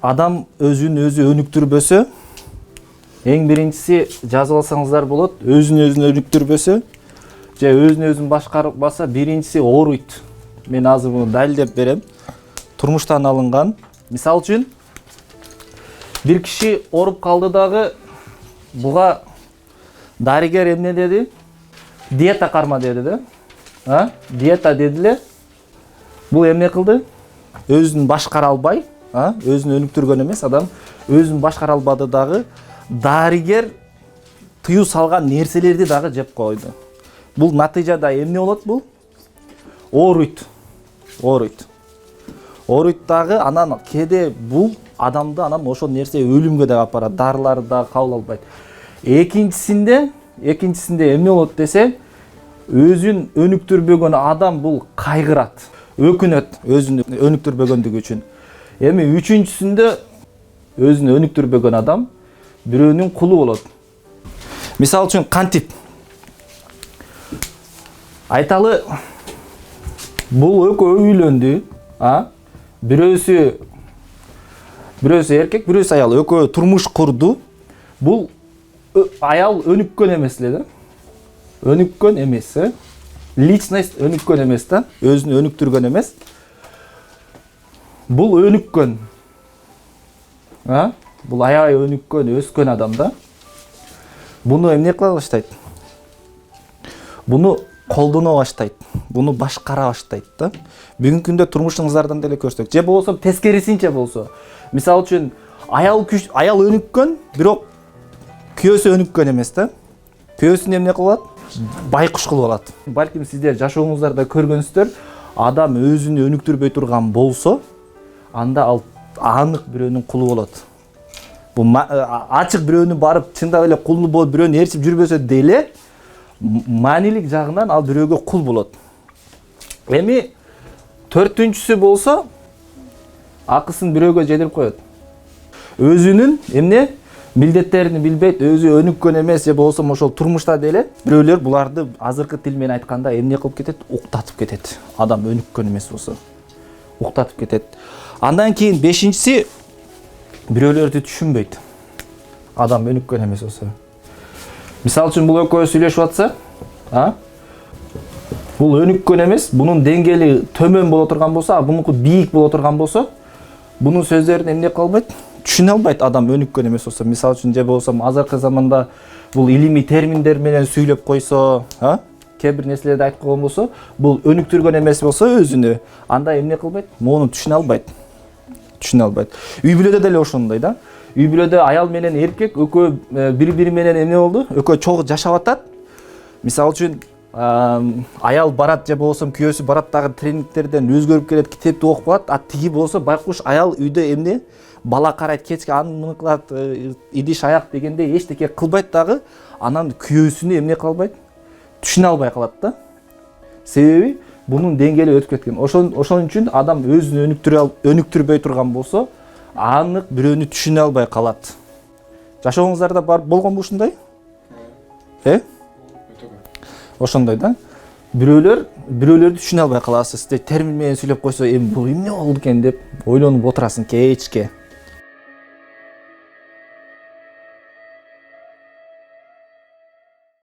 адам өзүн өзү өнүктүрбөсө, эң биринчиси жазып алсаңыздар болот, өзүн өзүн өнүктүрбөсө же өзүн өзүн башкарбаса, биринчиси ооруйт. Мен азыр муну далилдеп берем. Турмуштан алынган. Мисал үчүн, бир киши ооруп калды дагы, буга дарыгер эмне деди? Диета карма деди да. Диета дедиле. Бул эмне кылды? Өзүн башкара албай, өзүн өнүктүргөн эмес адам, өзүн башкара албады дагы, дарыгер тыюу салган нерселерди дагы жеп койду. Бул натыйжада эмне болот бул? Ооруйт. Ооруйт дагы, анан кээде бул адамды анан ошол нерсе өлүмгө да алып барат, дарыларды да кабыл албайт. Экинчисинде эмне болот десе, өзүн өнүктүрбөгөн адам бул кайгырат, өкүнөт өзүн өнүктүрбөгөндүгү үчүн. Эми үчүнчүсүндө өзүн өнүктүрбөгөн адам бирөөнүн кулу болот. Мисал үчүн кантип? Айталы, бул экөө үйлөндү, бирөөсү эркек, бирөөсү аял, экөө турмуш курду. Бул аял өнүккөн эмес эле да. Өнүккөн эмес, личность өнүккөн эмес да, өзүн өнүктүргөн эмес. Бул өнүккөн. Бул аябай өнүккөн, өскөн адам да. Буну эмне кыла баштайт? Буну колдоно баштайт. Буну башкара баштайт да. Бүгүнкү күндө турмушуңуздардан деле көрсөк, же болбосо тескерисинче болсо. Мисал үчүн, аял өнүккөн, бирок күйөөсү өнүккөн эмес да. Күйөөсүн эмне кылат? Байкуш кылып алат. Балким сиздер жашооңуздарда көргөнсүздөр, адам өзүн өнүктүрбөй турган болсо, анда ал анык бирөөнүн кулу болот. Бул ачык бирөөнү барып чындап эле кулу болуп бирөөнү ээрчип жүрбөсө деле, маанилик жагынан ал бирөөгө кул болот. Эми төртүнчүсү болсо, акысын бирөөгө жедирип коет. Өзүнүн эмне милдеттерин билбейт, өзү өнүккөн эмес, же болсо ошол турмушта деле бирөөлөр буларды азыркы тил менен айтканда эмне кылып кетет? Уктатып кетет. Адам өнүккөн эмес болсо, уктатып кетет. Андан кийин бешинчиси, бирөөлөрдү түшүнбөйт. Адам өнүккөн эмес болсо. Мисал үчүн, бул экөө сүйлөшүп атса, бул өнүккөн эмес, бунун деңгээли төмөн боло турган болсо, бунуку бийик боло турган болсо, бунун сөздөрүн эмне кыла албайт? Түшүнө албайт адам өнүккөн эмес болсо. Мисал үчүн, же болсо азыркы заманда бул илимий терминдер менен сүйлөп койсо, кээ бир нерселерди айтып койгон болсо, бул өнүктүргөн эмес болсо өзүнү, анда эмне кылбайт? Муну түшүнө албайт. Үй бүлөдө деле ошондой да. Үй бүлөдө аял менен эркек экөө бири-бири менен эмне болду? Экөө чогуу жашап атат. Мисал үчүн, аял барат, же болсо күйөөсү барат дагы тренингтерден өзгөрүп келет, китепти окуп алат, а тиги болсо байкуш аял үйдө эмне? Бала карайт, кечке аны кылат, идиш аяк дегенде эчтеке кылбайт дагы, анан күйөөсүнү эмне кыла албайт? Түшүнө албай калат да. Себеби бунун деңгээли өтүп кеткен. Ошон үчүн адам өзүн өнүктүрбөй турган болсо, анык бирөөнү түшүнө албай калат. Жашооңуздарда болгонбу ушундай? Ошондой да. Бирөөлөрдү түшүнө албай каласыз. Термин менен сүйлөп койсо, бул эмне болду экен деп ойлонуп отурасың кечке.